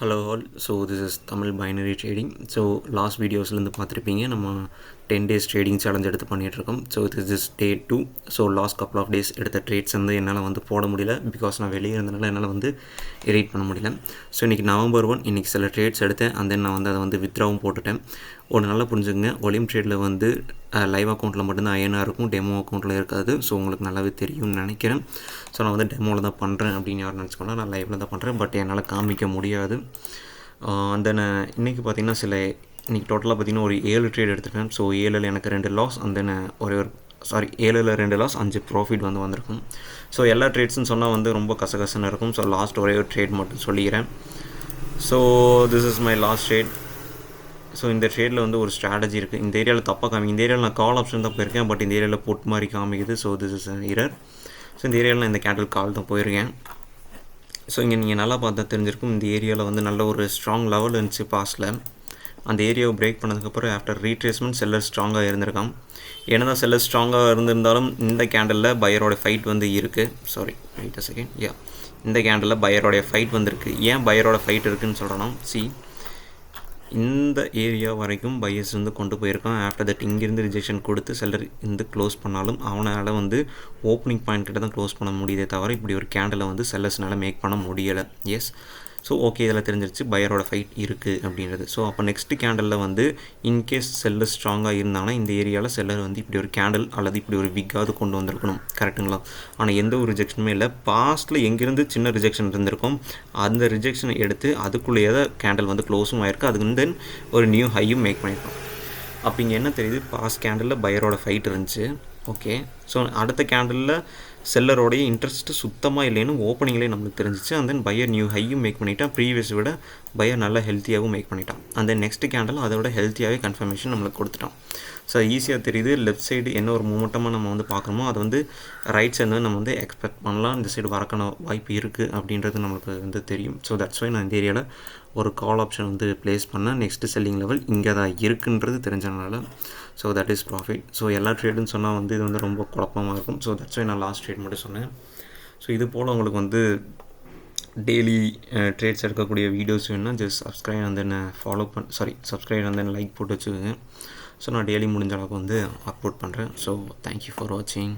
Hello all. So this is Tamil binary trading. So last வீடியோஸ்லேருந்து பார்த்துருப்பீங்க, நம்ம 10 days ட்ரேடிங் சேலஞ்ச் எடுத்து பண்ணிகிட்ருக்கோம். So this is day 2. So last couple of days எடுத்த ட்ரேட்ஸ் வந்து என்னால் வந்து போட முடியல, பிகாஸ் நான் வெளியே இருந்தனால என்னால் வந்து எடிட் பண்ண முடியல. ஸோ இன்றைக்கி November 1, இன்றைக்கி சில ட்ரேட்ஸ் எடுத்தேன். அண்ட் தென் நான் வந்து அதை வந்து வித்ராவும் போட்டுட்டேன். ஒன்று நல்லா புரிஞ்சுங்க, ஒலிம் ட்ரேடில் வந்து லைவ் அக்கௌண்ட்டில் மட்டும்தான் ஐஎன்ஆர் இருக்கும், டெமோ அக்கௌண்ட்டில் இருக்காது. ஸோ உங்களுக்கு நல்லாவே தெரியும்னு நினைக்கிறேன். ஸோ நான் வந்து டெமோவில் தான் பண்ணுறேன் அப்படின்னு யாரும் நினச்சிக்கோங்க, நான் லைவில் தான் பண்ணுறேன். பட் என்னால் காமிக்க முடியாது. அண்ட் தென் இன்றைக்கி பார்த்திங்கன்னா இன்றைக்கி டோட்டலாக பார்த்திங்கன்னா ஒரு 7 ட்ரேட் எடுத்துட்டேன். ஸோ 7ல் எனக்கு 2 லாஸ், அண்ட் தென் 7ல் 2 லாஸ், 5 ப்ராஃபிட் வந்து வந்திருக்கும். ஸோ எல்லா ட்ரேட்ஸ்ன்னு சொன்னால் வந்து ரொம்ப கசகசன்னு இருக்கும். ஸோ லாஸ்ட் ஒரே ஒரு ட்ரேட் மட்டும் சொல்லிக்கிறேன். So this is my last trade. So இந்த ட்ரேடில் வந்து ஒரு ஸ்ட்ராட்டஜி இருக்குது. இந்த ஏரியாவில் தப்பாக காமிக்கும். இந்த ஏரியாவில் நான் கால் ஆப்ஷன் தான் போயிருக்கேன், பட் இந்த ஏரியாவில் புட் மாதிரி காமிக்குது. So this is இரர். ஸோ இந்த ஏரியாவில் நான் இந்த கேண்டில் கால் தான் போயிருக்கேன். ஸோ இங்கே நீங்கள் நல்லா பார்த்தா தெரிஞ்சிருக்கும், இந்த ஏரியாவில் வந்து நல்ல ஒரு ஸ்ட்ராங் லெவல் இருந்துச்சு பாஸ்ட்டில். அந்த ஏரியாவை பிரேக் பண்ணதுக்கப்புறம் ஆஃப்டர் ரீட்ரேஸ்மெண்ட் செல்லர் ஸ்ட்ராங்காக இருந்திருக்கான். ஏன்னா தான் செல்லர் ஸ்ட்ராங்காக இருந்திருந்தாலும் இந்த கேண்டலில் பையரோட ஃபைட் வந்து இருக்குது. Sorry, wait a second. இந்த கேண்டலில் பையரோடைய ஃபைட் வந்துருக்கு. ஏன் பையரோட ஃபைட் இருக்குதுன்னு சொல்கிறோன்னா, இந்த ஏரியா வரைக்கும் பையர்ஸ் வந்து கொண்டு போயிருக்கான். ஆஃப்டர் தட் இங்கேருந்து ரிஜெக்ஷன் கொடுத்து செல்லர் இருந்து க்ளோஸ் பண்ணாலும் அவனால் வந்து ஓப்பனிங் பாயிண்ட் கிட்ட தான் க்ளோஸ் பண்ண முடியுதே தவிர இப்படி ஒரு கேண்டலை வந்து செல்லர்ஸ்னால் மேக் பண்ண முடியலை. எஸ், ஸோ ஓகே, இதில் தெரிஞ்சிருச்சு பையரோட ஃபைட் இருக்குது அப்படின்றது. ஸோ அப்போ நெக்ஸ்ட் கேண்டலில் வந்து இன்கேஸ் செல்லர் ஸ்ட்ராங்காக இருந்தாங்கன்னா இந்த ஏரியாவில் செல்லர் வந்து இப்படி ஒரு கேண்டில் அல்லது இப்படி ஒரு விக்காவது கொண்டு வந்திருக்கணும், கரெக்டுங்களா? ஆனால் எந்த ஒரு ரிஜெக்ஷனுமே இல்லை. பாஸ்ட்டில் எங்கேருந்து சின்ன ரிஜெக்ஷன் இருந்திருக்கும், அந்த ரிஜெக்ஷனை எடுத்து அதுக்குள்ளேயே தான் கேண்டில் வந்து க்ளோஸும் ஆயிருக்கு. அதுக்கு தென் ஒரு நியூ ஹையும் மேக் பண்ணியிருக்கோம். அப்போ இங்கே என்ன தெரியுது, பாஸ்ட் கேண்டலில் பையரோட ஃபைட் இருந்துச்சு. ஓகே, ஸோ அடுத்த கேண்டலில் செல்லரோடைய இன்ட்ரெஸ்ட்டு சுத்தமாக இல்லைன்னு ஓப்பனிங்லேயே நம்மளுக்கு தெரிஞ்சிச்சு. அண்ட் தென் பையர் நியூ ஹையும் மேக் பண்ணிட்டான். ப்ரீவியஸ் விட பையர் நல்லா ஹெல்த்தியாகவும் மேக் பண்ணிட்டான். அந்த நெக்ஸ்ட் கேண்டில் அதை விட ஹெல்த்தியாகவே கன்ஃபர்மேஷன் நம்மளுக்கு கொடுத்துட்டான். ஸோ ஈஸியாக தெரியுது, லெஃப்ட் சைடு என்ன ஒரு மூமெண்ட்டமாக நம்ம வந்து பார்க்குறோமோ அது வந்து ரைட் சைடு வந்து நம்ம வந்து எக்ஸ்பெக்ட் பண்ணலாம். இந்த சைடு வரக்கான வாய்ப்பு இருக்குது அப்படின்றது நம்மளுக்கு வந்து தெரியும். ஸோ தட்ஸ் வை நான் இந்த ஏரியாவில் ஒரு கால் ஆப்ஷன் வந்து ப்ளேஸ் பண்ணேன். நெக்ஸ்ட்டு செல்லிங் லெவல் இங்கே தான் இருக்குன்றது தெரிஞ்சனால. So that is profit. So எல்லா ட்ரேடுன்னு சொன்னால் வந்து இது வந்து ரொம்ப குழப்பமாக இருக்கும். ஸோ தட்ஸ் வை நான் லாஸ்ட் ட்ரேட் மட்டும் சொன்னேன். ஸோ இது போல் உங்களுக்கு வந்து டெய்லி ட்ரேட்ஸ் எடுக்கக்கூடிய வீடியோஸ் வேணுன்னா just subscribe and then subscribe and then like போட்டு வச்சுக்கோங்க. ஸோ நான் டெய்லி முடிஞ்ச அளவுக்கு வந்து அப்லோட் பண்ணுறேன். ஸோ தேங்க்யூ ஃபார் வாட்சிங்.